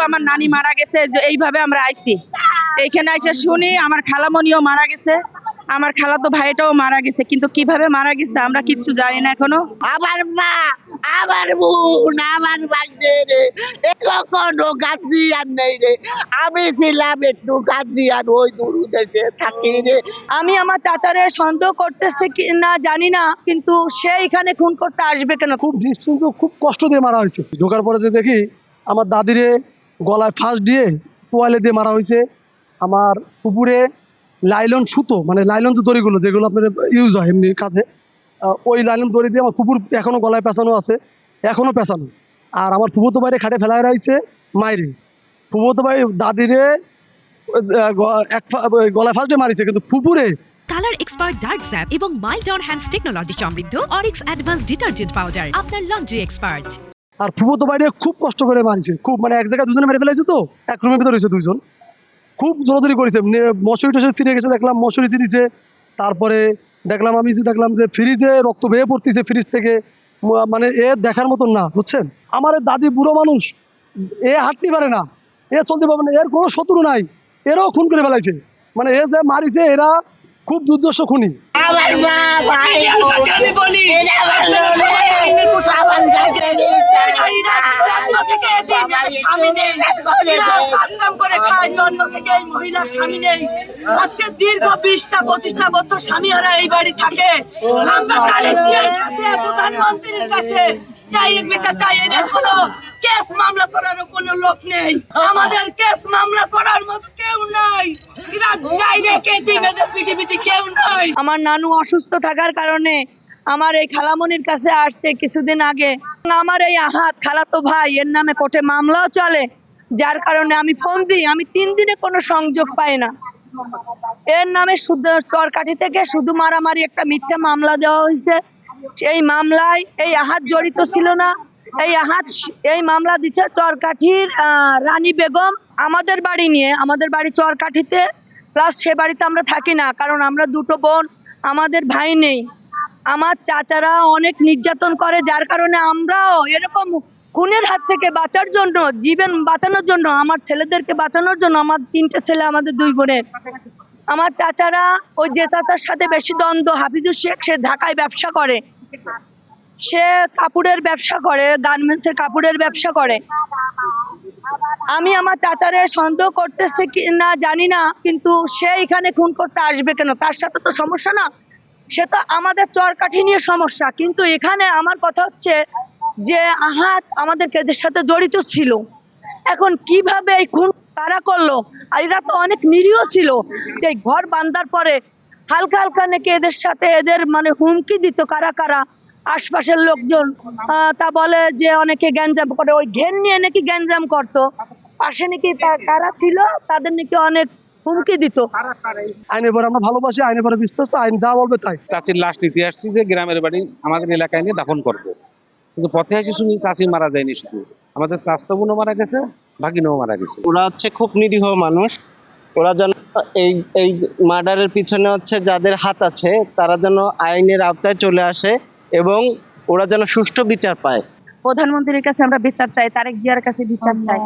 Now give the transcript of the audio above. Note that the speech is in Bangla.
আমার নানি মারা গেছে, যে এইভাবে আমরা আইছি। এইখানে এসে শুনি আমার খালামণিও মারা গেছে, আমার খালাতো ভাইটাও মারা গেছে, কিন্তু কিভাবে মারা গেছে আমরা কিচ্ছু জানি না এখনো। আমার মা, আমার বোন, আমার ভাগ্নে রে কখনো গার্জিয়ান নেই রে। আমি ছিলাম একটু গার্জিয়ান, ওই দূরদেশে থাকি রে। আমি আমার চাচারে সন্দেহ করতেছে কি না জানি না, কিন্তু সে এখানে খুন করতে আসবে কেন? খুব নিশ্চিন্ত, খুব কষ্ট দিয়ে মারা হয়েছে। ঢোকার পরে যে দেখি আমার দাদিরে গলায় ফাঁস দিয়ে তোয়ালে দিয়ে মারা হয়েছে। আমার পুকুরে লাইলন সুতো, মানে লাইলন যে দড়িগুলো যেগুলো আপনার ইউজ হয় এমনি কাছে, ওই লাইলন দড়ি দিয়ে আমার পুকুর এখনো গলায় পেঁচানো আছে, এখনো পেঁচানো। আর আমার ফুফুতো বাইরে খাটে ফেলা রয়েছে মাইরে। ফুফুতো ভাই দাদিরে গলায় ফাঁস দিয়ে মারিছে, কিন্তু পুকুরে কালার এক্সপার্ট ডার্ক স্যাপ এবং মাইল্ড অন হ্যান্ডস টেকনোলজি সমৃদ্ধ অরিক্স অ্যাডভান্স ডিটারজেন্ট পাউডার আপনার লন্ড্রি এক্সপার্ট। আর ফুফুতো বাইরে খুব কষ্ট করে মারিছে, খুব মানে এক জায়গায় দুজনে মেরে ফেলাইছে, তো এক রুমের ভিতরে রয়েছে দুইজন, খুব জোরাজোরি করেছে। মশুরি টসুরি ছিঁড়ে গেছে দেখলাম, মশুরি ছিঁড়েছে। তারপরে দেখলাম আমি যে দেখলাম যে ফ্রিজে রক্ত বেয়ে পড়তেছে ফ্রিজ থেকে, মানে এ দেখার মতন না, বুঝছেন। আমার দাদি বুড়ো মানুষ, এ হাঁটতে পারে না, এ চলতে পারবে না, এর কোনো শত্রু নাই, এরাও খুন করে ফেলাইছে। মানে এ যে মারিছে এরা খুব দুর্দর্শ খুনি। আমার মা, ভাই, আমি বলি আজকে দীর্ঘ 20-25টা বছর স্বামী হারা এই বাড়ি থাকে। আমরা প্রধানমন্ত্রীর কাছে কেস মামলা করার কোনো লোক নেই, আমাদের কেস মামলা করার মতো কেউ নাই, কেউ নাই। আমার নানু অসুস্থ থাকার কারণে আমার এই খালামণির কাছে আসছে কিছুদিন আগে। আমার এই আহাত খালাতো ভাই, এর নামে কোর্টে মামলাও চলে, যার কারণে আমি ফোন দিই, আমি 3 দিনে কোনো সংযোগ পাই না। এর নামে শুধু চরকাঠি থেকে শুধু মারামারি একটা মিথ্যা মামলা দেওয়া হয়েছে। এই মামলায় এই আহাত জড়িত ছিল না। এই মামলা দিচ্ছে চরকাঠির রানী বেগম, আমাদের বাড়ি নিয়ে। আমাদের বাড়ি চরকাঠিতে, প্লাস সে বাড়িতে আমরা থাকি না, কারণ আমরা দুটো বোন, আমাদের ভাই নেই। আমার চাচারা অনেক নির্যাতন করে, যার কারণে আমরাও এরকম খুনের হাত থেকে বাঁচার জন্য, জীবন বাঁচানোর জন্য, আমার ছেলেদেরকে বাঁচানোর জন্য, আমার 3টে ছেলে, আমাদের 2 বোনের, আমার চাচারা ওই যে চাচার সাথে বেশি দ্বন্দ্ব, হাফিজুর শেখ, সে ঢাকায় ব্যবসা করে, সে কাপড়ের ব্যবসা করে, গার্মেন্টসের কাপড়ের ব্যবসা করে। আমি আমার চাচারে সন্দেহ করতেছে কি না জানি না, কিন্তু সে এখানে খুন করতে আসবে কেন? তার সাথে তো সমস্যা না, সে তো আমাদের চরকাঠি নিয়ে সমস্যা। কিন্তু এখানে আমার কথা হচ্ছে যে আহাত আমাদের কেদের সাথে জড়িত ছিল, এখন কিভাবে এই খুন কারা করলো? আর এরা তো অনেক নিরীহ ছিল। এই ঘর বান্ধার পরে হালকা হালকা নাকি এদের সাথে এদের মানে হুমকি দিত কারা কারা, আশপাশের লোকজন। তা বলে যে অনেকে গ্যাঞ্জাম করে, ওই ঘেন নিয়ে নাকি গ্যাঞ্জাম করতো, পাশে নাকি কারা ছিল তাদের নাকি অনেক হুমকি দিত। আইনের পরে আমরা ভালোবাসি, আইনের পরে বিশ্বস্ত, আইন যা বলবে তাই। চাচির লাশ নিতে আসছি যে গ্রামের বাড়ি আমাদের এলাকায় নিয়ে দাফন করবো, কিন্তু পথে এসে শুনি চাচি মারা যায়নি, শুধু আমাদের চাচতো বোনও মারা গেছে, ভাগিনাও মারা গেছে। ওরা হচ্ছে খুব নিরীহ মানুষ, ওরা যেন এই মার্ডারের পিছনে হচ্ছে যাদের হাত আছে তারা যেন আইনের আওতায় চলে আসে এবং ওরা যেন সুষ্ঠু বিচার পায়। প্রধানমন্ত্রীর কাছে আমরা বিচার চাই, তারেক জিয়ার কাছে বিচার চাই।